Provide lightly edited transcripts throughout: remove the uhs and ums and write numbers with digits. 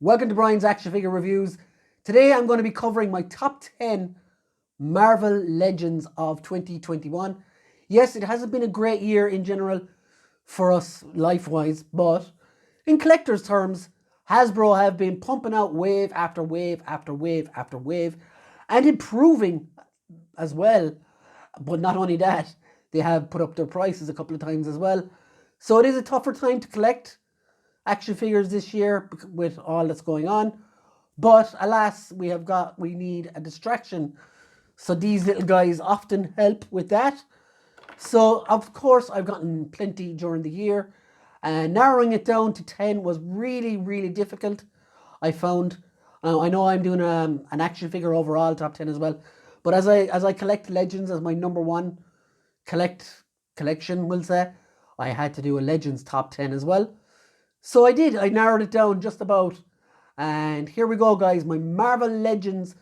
Welcome to Brian's Action Figure Reviews. Today I'm going to be covering my top 10 Marvel Legends of 2021. Yes, it hasn't been a great year in general for us life-wise, but in collector's terms, Hasbro have been pumping out wave after wave after wave after wave and improving as well. But not only that, they have put up their prices a couple of times as well. So it is a tougher time to collect action figures this year with all that's going on, but alas, we need a distraction, so these little guys often help with that. So of course I've gotten plenty during the year, and narrowing it down to 10 was really difficult. I found, I know I'm doing an action figure overall top 10 as well, but as I collect Legends as my number one collection, we'll say, I had to do a Legends top 10 as well. So I did. I narrowed it down just about. And here we go, guys. My Marvel Legends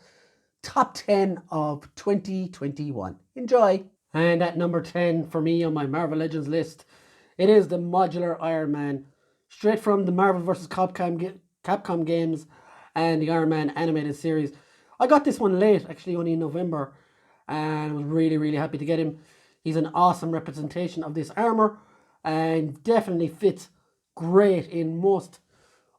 top 10 of 2021. Enjoy. And at number 10 for me on my Marvel Legends list, it is the Modular Iron Man. Straight from the Marvel vs. Capcom games and the Iron Man animated series. I got this one late, actually only in November. And I was really happy to get him. He's an awesome representation of this armor. And definitely fits great in most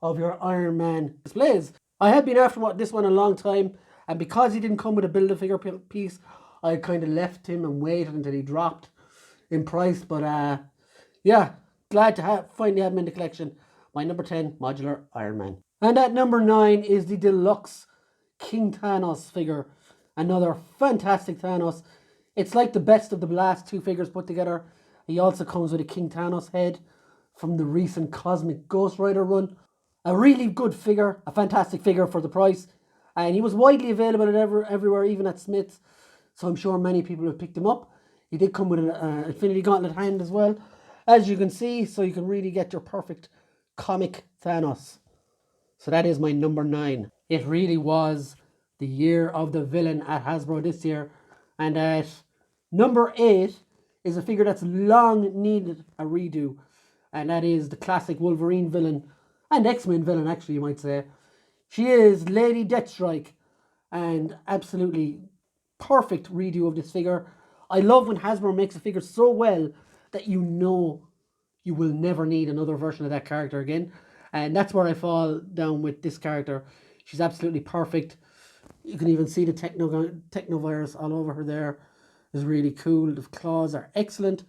of your Iron Man displays. I had been after this one a long time, and because he didn't come with a Build-A-Figure piece, I kind of left him and waited until he dropped in price. But yeah, glad to finally have him in the collection. My number 10 Modular Iron Man. And at number 9 is the Deluxe King Thanos figure. Another fantastic Thanos. It's like the best of the last two figures put together. He also comes with a King Thanos head from the recent Cosmic Ghost Rider run. A really good figure, a fantastic figure for the price. And he was widely available everywhere, even at Smith's. So I'm sure many people have picked him up. He did come with an Infinity Gauntlet hand as well, as you can see. So you can really get your perfect comic Thanos. So that is my number 9. It really was the year of the villain at Hasbro this year. And at number 8 is a figure that's long needed a redo. And that is the classic Wolverine villain, and X-Men villain actually, you might say. She is Lady Deathstrike, and absolutely perfect redo of this figure. I love when Hasbro makes a figure so well that you know you will never need another version of that character again. And that's where I fall down with this character. She's absolutely perfect. You can even see the technovirus all over her there. It's really cool. The claws are excellent.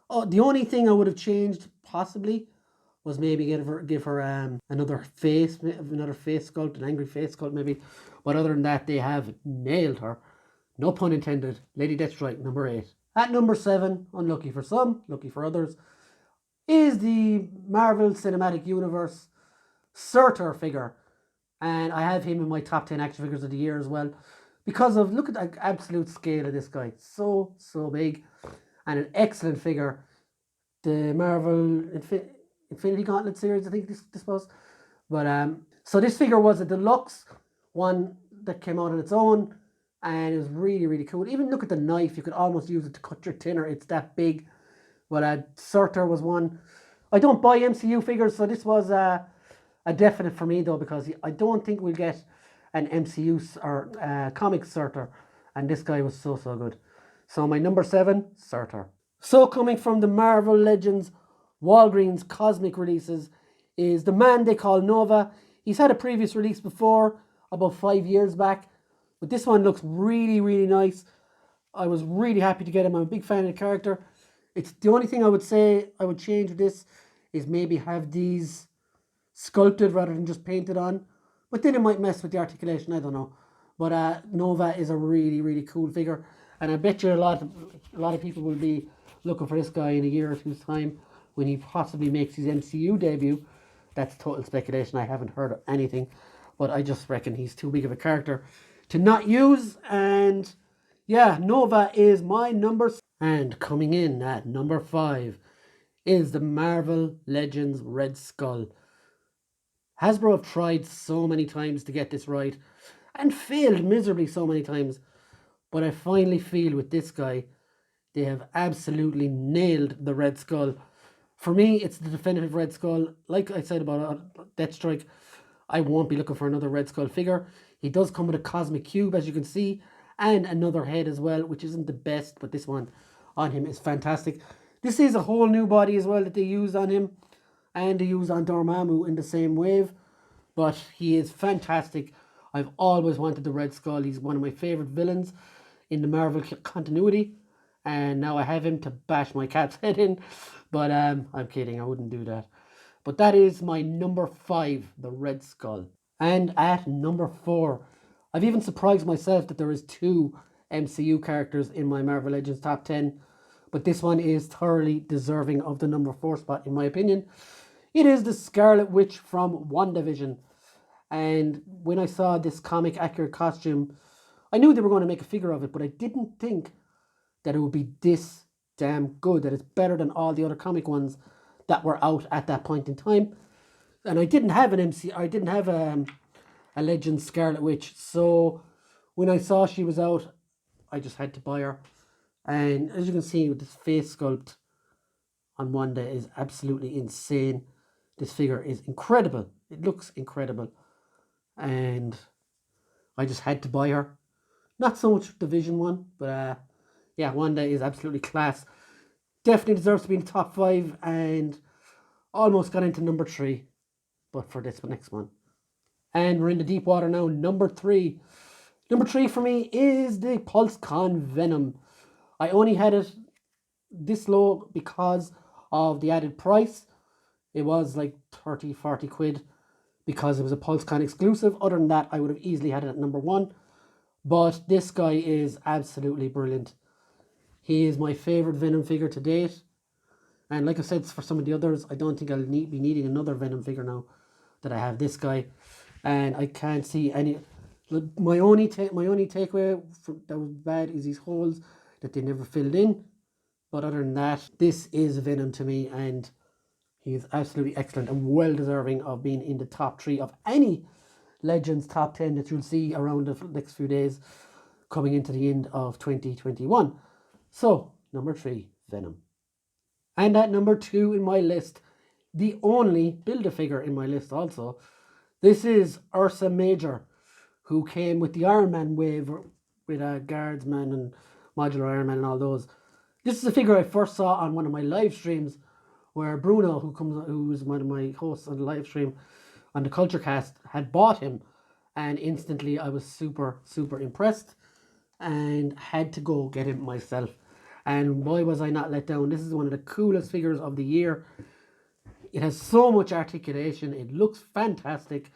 Oh, the only thing I would have changed, possibly, was maybe give her another face sculpt, an angry face sculpt maybe. But other than that, they have nailed her. No pun intended. Lady Deathstrike, number 8. At number 7, unlucky for some, lucky for others, is the Marvel Cinematic Universe Sirter figure. And I have him in my top 10 action figures of the year as well. Because of, look at the absolute scale of this guy. So big. And an excellent figure. The Marvel Infinity Gauntlet series, I think this was. But so this figure was a deluxe one that came out on its own, and it was really cool. Even look at the knife; you could almost use it to cut your tinner. It's that big. But Sirter was one. I don't buy MCU figures, so this was a definite for me though, because I don't think we'll get an MCU or comic Sirter, and this guy was so good. So my number 7, Sirter. So coming from the Marvel Legends Walgreens Cosmic releases is the man they call Nova. He's had a previous release before, about 5 years back. But this one looks really nice. I was really happy to get him. I'm a big fan of the character. It's the only thing I would say I would change with this is maybe have these sculpted rather than just painted on. But then it might mess with the articulation, I don't know. But Nova is a really cool figure. And I bet you a lot of people will be looking for this guy in a year or two's time when he possibly makes his MCU debut. That's total speculation. I haven't heard of anything. But I just reckon he's too big of a character to not use. And yeah, Nova is my number. And coming in at number 5 is the Marvel Legends Red Skull. Hasbro have tried so many times to get this right and failed miserably so many times. But I finally feel with this guy, they have absolutely nailed the Red Skull. For me, it's the definitive Red Skull. Like I said about Deathstrike, I won't be looking for another Red Skull figure. He does come with a cosmic cube, as you can see, and another head as well, which isn't the best, but this one on him is fantastic. This is a whole new body as well that they used on him, and they used on Dormammu in the same wave, but he is fantastic. I've always wanted the Red Skull. He's one of my favourite villains in the Marvel continuity, and now I have him to bash my cat's head in, but I'm kidding, I wouldn't do that. But that is my number 5, the Red Skull. And at number 4, I've even surprised myself that there is 2 MCU characters in my Marvel Legends top 10, but this one is thoroughly deserving of the number 4 spot in my opinion. It is the Scarlet Witch from WandaVision. And when I saw this comic accurate costume, I knew they were going to make a figure of it, but I didn't think that it would be this damn good, that it's better than all the other comic ones that were out at that point in time. And I didn't have a Legends Scarlet Witch, so when I saw she was out, I just had to buy her. And as you can see, with this face sculpt on Wanda is absolutely insane. This figure is incredible. It looks incredible. And I just had to buy her. Not so much the Vision one, but yeah, Wanda is absolutely class. Definitely deserves to be in the top 5, and almost got into number 3, but for this next one. And we're in the deep water now. Number 3. Number 3 for me is the PulseCon Venom. I only had it this low because of the added price. It was like 30, 40 quid because it was a PulseCon exclusive. Other than that, I would have easily had it at number 1. But this guy is absolutely brilliant. He is my favourite Venom figure to date. And like I said, for some of the others, I don't think I'll be needing another Venom figure now that I have this guy. And I can't see any... My only takeaway that was bad is these holes that they never filled in. But other than that, this is Venom to me, and he is absolutely excellent and well deserving of being in the top 3 of any Legends top 10 that you'll see around the next few days coming into the end of 2021. So, number 3, Venom. And at number 2 in my list, the only Build-A-Figure in my list also, this is Ursa Major, who came with the Iron Man wave with Guardsman and Modular Iron Man and all those. This is a figure I first saw on one of my live streams where Bruno, who is one of my hosts on the live stream on the Culture Cast, had bought him, and instantly I was super impressed and had to go get him myself. And boy was I not let down. This is one of the coolest figures of the year. It has so much articulation. It looks fantastic.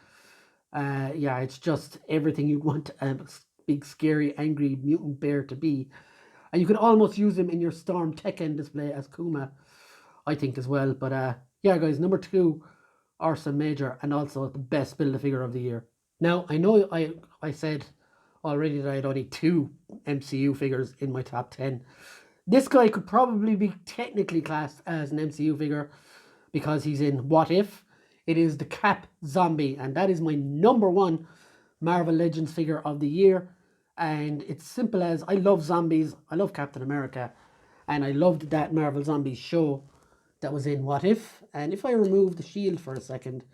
Yeah, it's just everything you'd want a big, scary, angry mutant bear to be. And you could almost use him in your Storm Tekken display as Kuma, I think, as well. But yeah, guys, number 2, Ursa Major, and also the best Build-A-Figure of the year. Now, I know I said already that I had only 2 MCU figures in my top 10. This guy could probably be technically classed as an MCU figure because he's in What If. It is the Cap Zombie, and that is my number 1 Marvel Legends figure of the year. And it's simple as, I love zombies, I love Captain America, and I loved that Marvel Zombies show that was in What If. And if I remove the shield for a second,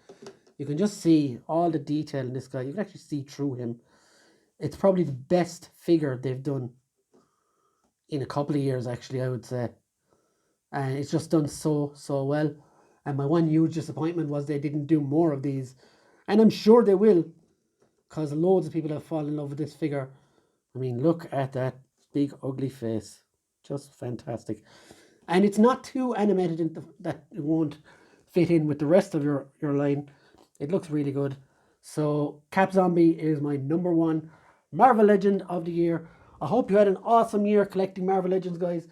you can just see all the detail in this guy. You can actually see through him. It's probably the best figure they've done in a couple of years, actually, I would say. And it's just done so well. And my one huge disappointment was they didn't do more of these. And I'm sure they will, because loads of people have fallen in love with this figure. I mean, look at that big ugly face. Just fantastic. And it's not too animated that it won't fit in with the rest of your line. It looks really good. So Cap Zombie is my number 1 Marvel Legend of the year. I hope you had an awesome year collecting Marvel Legends, guys.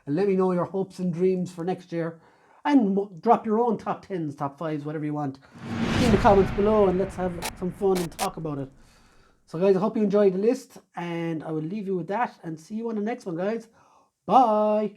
And let me know your hopes and dreams for next year. And drop your own top 10s, top 5s, whatever you want in the comments below, and let's have some fun and talk about it. So guys, I hope you enjoyed the list, and I will leave you with that and see you on the next one, guys. Bye.